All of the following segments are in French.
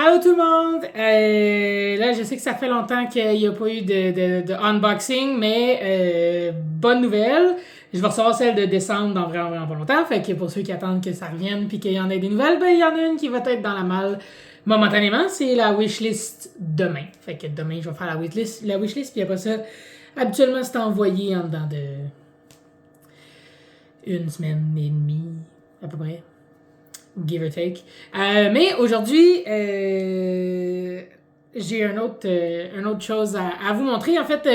Allô tout le monde! Là, je sais que ça fait longtemps qu'il n'y a pas eu de unboxing, mais bonne nouvelle. Je vais recevoir celle de décembre dans vraiment pas longtemps. Fait que pour ceux qui attendent que ça revienne puis qu'il y en ait des nouvelles, ben il y en a une qui va être dans la malle momentanément. C'est la wishlist demain. Fait que demain, je vais faire la wishlist puis après ça, habituellement, c'est envoyé en dedans de une semaine et demie, à peu près. Give or take. Mais aujourd'hui, j'ai une autre chose à vous montrer. En fait,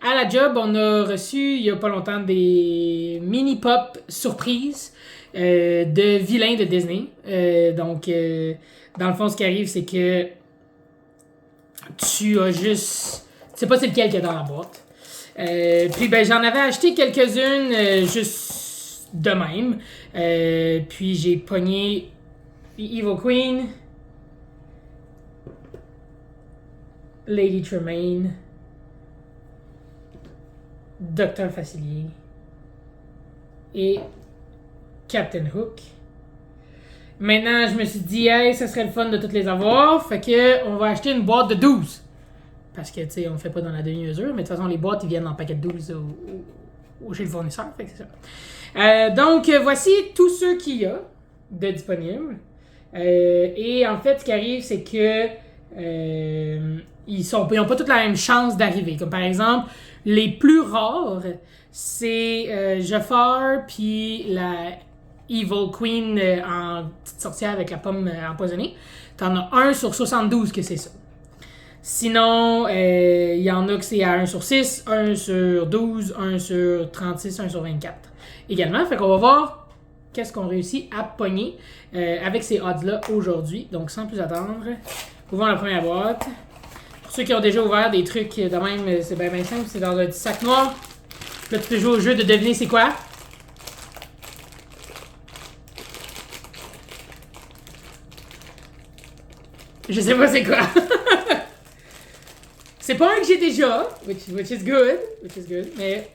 à la job, on a reçu il y a pas longtemps des mini-pop surprises de vilains de Disney. Donc, dans le fond, ce qui arrive, c'est que tu as juste... Tu sais pas c'est lequel qu'il y a dans la boîte. Puis ben j'en avais acheté quelques-unes juste de même. Puis j'ai pogné Evil Queen, Lady Tremaine, Docteur Facilier et Captain Hook. Maintenant, je me suis dit, hey, ça serait le fun de toutes les avoir. Fait que on va acheter une boîte de 12. Parce que, tu sais, on le fait pas dans la demi-mesure, mais de toute façon, les boîtes, ils viennent en paquet de 12 chez le fournisseur. Fait que c'est ça. Donc, voici tous ceux qu'il y a de disponibles. Et en fait, ce qui arrive, c'est que ils n'ont pas toutes la même chance d'arriver. Comme par exemple, les plus rares, c'est Jafar puis la Evil Queen en petite sorcière avec la pomme empoisonnée. T'en as 1 sur 72 que c'est ça. Sinon, il y en a que c'est à 1 sur 6, 1 sur 12, 1 sur 36, 1 sur 24. Également, fait qu'on va voir qu'est-ce qu'on réussit à pogner avec ces odds-là aujourd'hui. Donc, sans plus attendre, ouvrons la première boîte. Pour ceux qui ont déjà ouvert des trucs de même, c'est bien simple. C'est dans un petit sac noir. Là, tu peux jouer au jeu de deviner c'est quoi. Je sais pas c'est quoi. C'est pas un que j'ai déjà, which is good, mais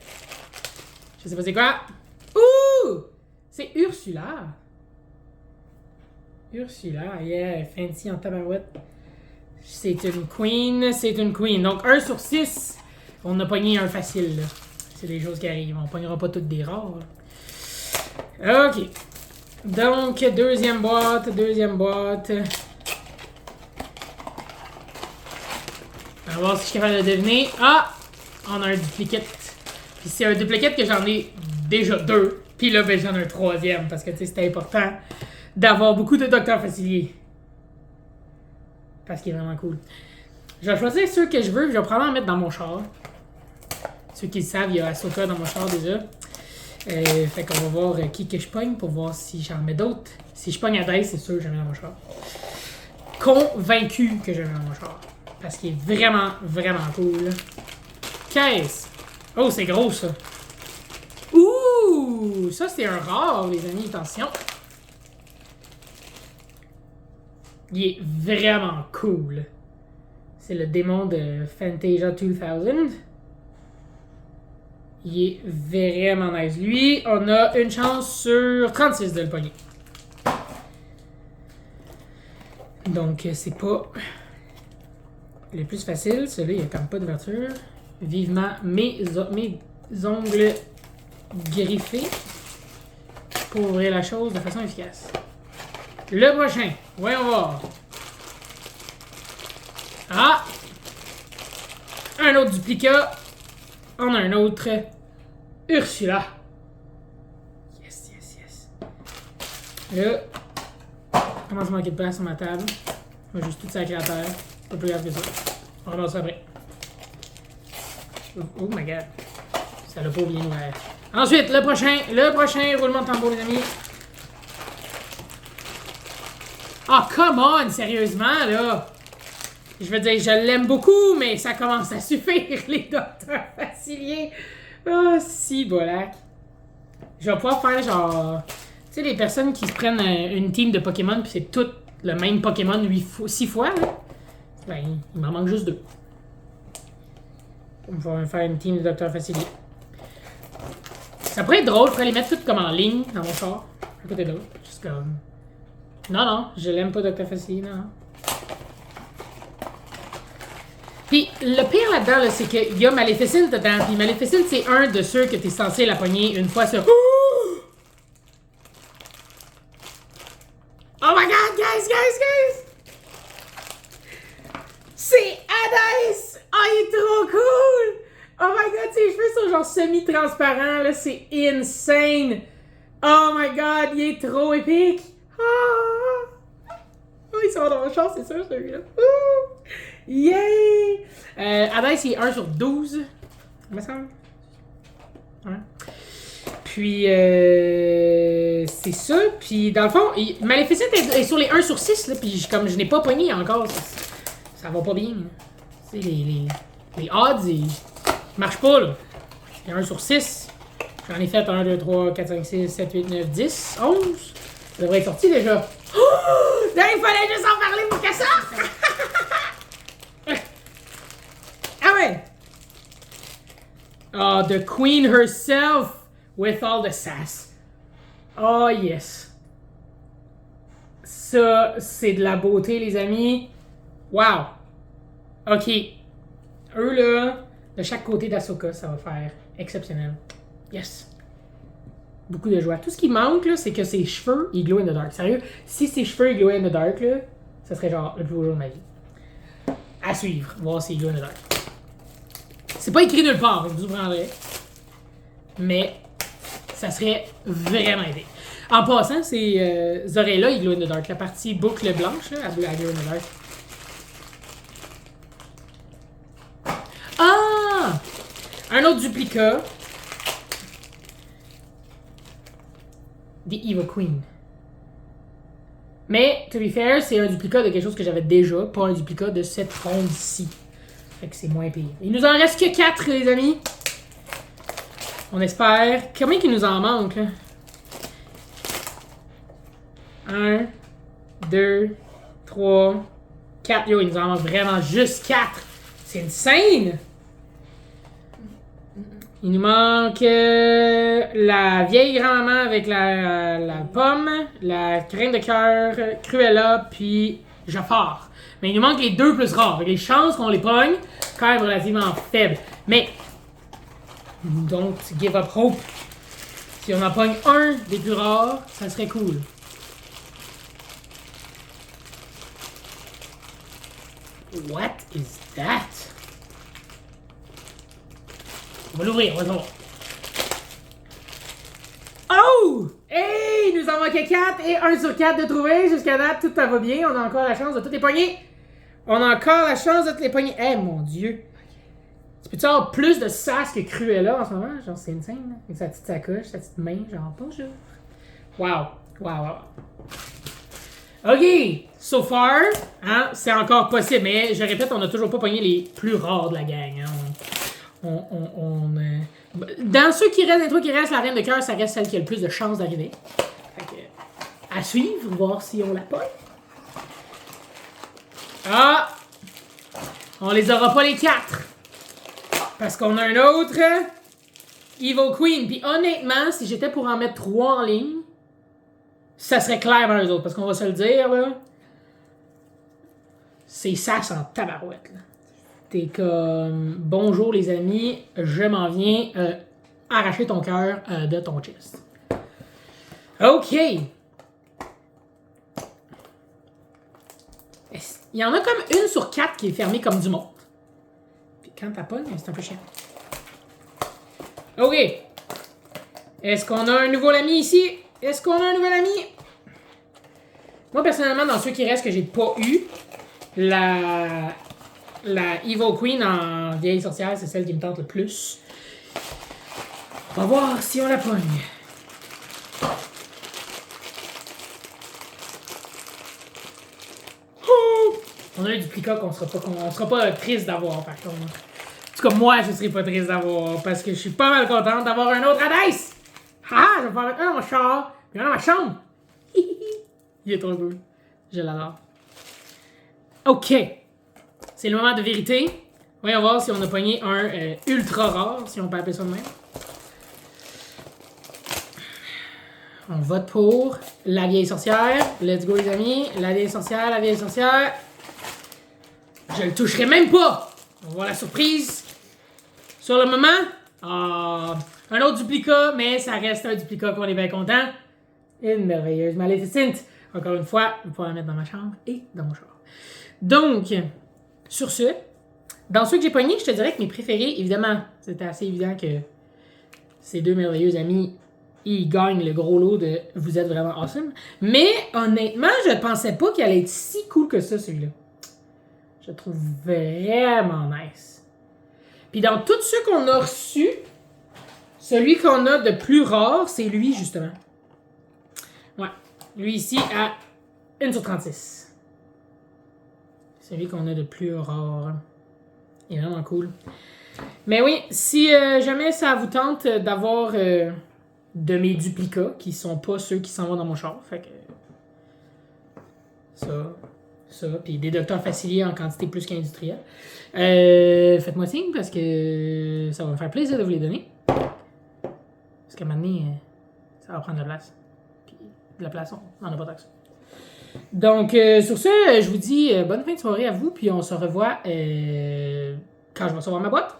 je sais pas c'est quoi. Ouh! C'est Ursula. Ursula, yeah, fancy en tabarouette. C'est une queen. Donc 1 sur 6, on a pogné un facile, là. C'est des choses qui arrivent, on pognera pas toutes des rares. Ok. Donc, deuxième boîte. On va voir si je suis capable de deviner. Ah! On a un duplicate. Puis c'est un duplicate que j'en ai déjà 2. Puis là, ben, j'en ai un 3e. Parce que, tu sais, c'était important d'avoir beaucoup de Docteur Facilier. Parce qu'il est vraiment cool. Je vais choisir ceux que je veux. Je vais probablement en mettre dans mon char. Ceux qui le savent, il y a Ahsoka dans mon char déjà. Fait qu'on va voir qui que je pogne pour voir si j'en mets d'autres. Si je pogne à Dace, c'est sûr que je mets dans mon char. Convaincu que je mets dans mon char. Parce qu'il est vraiment, vraiment cool. Caisse. Oh, c'est gros, ça. Ouh! Ça, c'est un rare, les amis. Attention. Il est vraiment cool. C'est le démon de Fantasia 2000. Il est vraiment nice. Lui, on a une chance sur 36 de le pogner. Donc, c'est pas... le plus facile, celui-là, il n'y a comme pas d'ouverture. Vivement mes ongles griffés pour ouvrir la chose de façon efficace. Le prochain, voyons voir. Ah! Un autre duplicat. On a un autre Ursula. Yes. Là, comment je manquer de place sur ma table? Je vais juste tout sacrer à terre. Pas plus grave que ça. On remonte ça après. Oh my god. Ça l'a pas bien ouvert. Ensuite, le prochain roulement de tambour, les amis. Ah, come on, sérieusement, là. Je veux dire, je l'aime beaucoup, mais ça commence à suffire, les Docteurs Faciliers. Ah, si, bolac. Je vais pouvoir faire genre... Tu sais, les personnes qui se prennent une team de Pokémon, puis c'est tout le même Pokémon 6 fois, là. Ben, il m'en manque juste 2. On va faire une team de Docteur Facilier. Ça pourrait être drôle, je pourrais les mettre toutes comme en ligne dans mon char. À côté d'autres. Juste comme... Non, je l'aime pas Docteur Facilier, non. Puis le pire là-dedans, là, c'est qu'il y a Maleficent dedans. Puis Maleficent, c'est un de ceux que t'es censé la pogner une fois sur... Oh my god, guys! C'est Hades! Oh, il est trop cool! Oh my god, ses cheveux sont genre semi-transparents, là, c'est insane! Oh my god, il est trop épique! Ah! Oh, il sort dans mon char, c'est sûr, celui-là. Yay! Hades, il est 1 sur 12, il me semble. Ouais. Puis, c'est ça. Puis, dans le fond, Maleficent est sur les 1 sur 6, là, puis comme je n'ai pas pogné encore, ça va pas bien. Tu sais, les odds, ils marchent pas, là. Les 1 sur 6. J'en ai fait 1, 2, 3, 4, 5, 6, 7, 8, 9, 10, 11. Ça devrait être sorti déjà. Oh! Là, il fallait juste en parler pour que ça! Ah ouais! Oh, the queen herself with all the sass. Oh yes. Ça, c'est de la beauté, les amis. Wow. Ok. Eux, là, de chaque côté d'Ahsoka, ça va faire exceptionnel. Yes. Beaucoup de joie. Tout ce qui manque, là, c'est que ses cheveux, ils glow in the dark. Sérieux, si ses cheveux, ils glow in the dark, là, ça serait genre le plus beau jour de ma vie. À suivre, voir s'ils glow in the dark. C'est pas écrit nulle part, je vous prendrai. Mais ça serait vraiment aidé. En passant, ces oreilles-là, ils glow in the dark. La partie boucle blanche, là, elle glow in the dark. Ah! Un autre duplicat. The Evil Queen. Mais, to be fair, c'est un duplicat de quelque chose que j'avais déjà, pas un duplicat de cette ronde-ci. Fait que c'est moins pire. Il nous en reste que 4, les amis. On espère. Combien qu'il nous en manque, là? 1, 2, 3, 4. Yo, il nous en manque vraiment juste 4. C'est insane! Il nous manque la vieille grand-maman avec la pomme, la graine de cœur, Cruella, puis Jafar. Mais il nous manque les 2 plus rares. Les chances qu'on les pogne, quand même relativement faibles. Mais, don't give up hope. Si on en pogne un des plus rares, ça serait cool. What is that? On va l'ouvrir, on va le voir. Oh! Hey! Il nous en manquait 4 et 1 sur 4 de trouver. Jusqu'à date, tout va bien. On a encore la chance de toutes les pogner. On a encore la chance de toutes les pogner. Eh, mon Dieu! Tu peux-tu avoir plus de sass que Cruella en ce moment? Genre, c'est insane, là. Avec sa petite sacoche, sa petite main, genre, bonjour. Wow. OK! So far, hein, c'est encore possible. Mais, je répète, on n'a toujours pas pogné les plus rares de la gang. Hein. Dans ceux qui restent, les 3 qui restent, la reine de cœur, ça reste celle qui a le plus de chances d'arriver. Fait que, à suivre, voir si on la pogne. Ah! On les aura pas les 4. Parce qu'on a un autre Evil Queen. Puis honnêtement, si j'étais pour en mettre 3 en ligne, ça serait clair vers eux autres. Parce qu'on va se le dire, là. C'est ça en tabarouette, là. T'es comme, bonjour les amis, je m'en viens arracher ton cœur de ton chest. OK. Il y en a comme 1 sur 4 qui est fermée comme du monde. Puis quand t'as pas, c'est un peu chiant. OK. Est-ce qu'on a un nouveau ami ici? Moi, personnellement, dans ceux qui restent que j'ai pas eu, la Evil Queen en vieille sorcière, c'est celle qui me tente le plus. On va voir si on la pogne. On a un duplicat qu'on sera pas triste d'avoir, par contre. En tout cas, moi, je serais pas triste d'avoir, parce que je suis pas mal contente d'avoir un autre Hades! Ah, je vais pouvoir mettre un dans mon char, puis un dans ma chambre. Il est trop cool. Je l'adore. OK. C'est le moment de vérité. Voyons voir si on a pogné un ultra rare, si on peut appeler ça de même. On vote pour la vieille sorcière. Let's go, les amis. La vieille sorcière. Je le toucherai même pas! On va voir la surprise. Sur le moment, un autre duplicat, mais ça reste un duplicat qu'on est bien content. Une merveilleuse Maléficente. Encore une fois, je vais pouvoir la mettre dans ma chambre et dans mon char. Donc, sur ce, dans ceux que j'ai pognés, je te dirais que mes préférés, évidemment, c'était assez évident que ces deux merveilleux amis, ils gagnent le gros lot de « Vous êtes vraiment awesome ». Mais honnêtement, je pensais pas qu'il allait être si cool que ça, celui-là. Je le trouve vraiment nice. Puis dans tous ceux qu'on a reçus, celui qu'on a de plus rare, c'est lui, justement. Ouais. Lui ici, à 1 sur 36. Celui qu'on a de plus rare. Il est vraiment cool. Mais oui, si jamais ça vous tente d'avoir de mes duplicats, qui sont pas ceux qui s'en vont dans mon char, fait que ça, puis des docteurs faciliers en quantité plus qu'industrielle, faites-moi signe parce que ça va me faire plaisir de vous les donner. Parce qu'à un moment donné, ça va prendre de la place. Puis de la place, on n'en a pas tant que ça. Donc, sur ce, je vous dis bonne fin de soirée à vous, puis on se revoit quand je vais recevoir ma boîte.